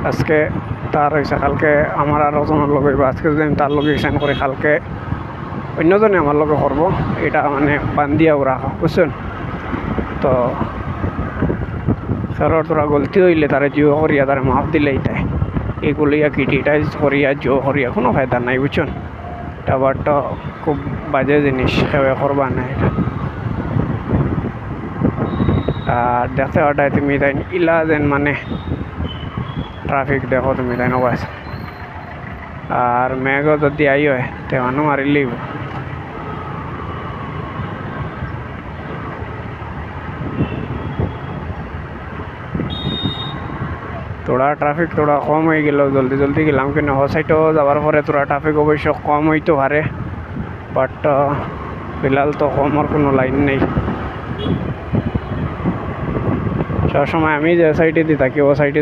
আজকে তার হয়েছে, কালকে আমার আরও জনের লগে হইব। আজকে যদি আমি তার লগে সাইন করি, কালকে অন্যজনে আমার লগে করব। এটা মানে বান্ধিয়াও রাখা, বুঝছেন? তো স্যারের তোরা গলতি হইলে তারা জিও করিয়া তারা মাফ দিলে এটাই, এগুলিয়া ক্রিটিটাইজ করিয়া জিও করিয়া কোনো ফায়দা নাই, বুঝছেন? এটা বারটা খুব বাজে জিনিস, সেবে করবা না এটা। আর দেখতে ওটাই তুমি তাই ইলা যেন মানে ট্রাফিক দেখো তুমি তাই নবাস। আর মেঘও যদি আই হয় তে মানুষ মারিলেই তোরা ট্রাফিক তোরা কম হয়ে গেল, জলদি জলদি গেলাম, কিন্তু হ সাইডও যাওয়ার পরে তোরা ট্রাফিক অবশ্য কম হইতে পারে, বাট ফিলহাল তো কমার কোনো লাইন নেই। সবসময় আমি যে সাইডে দিই থাকি ও সাইডে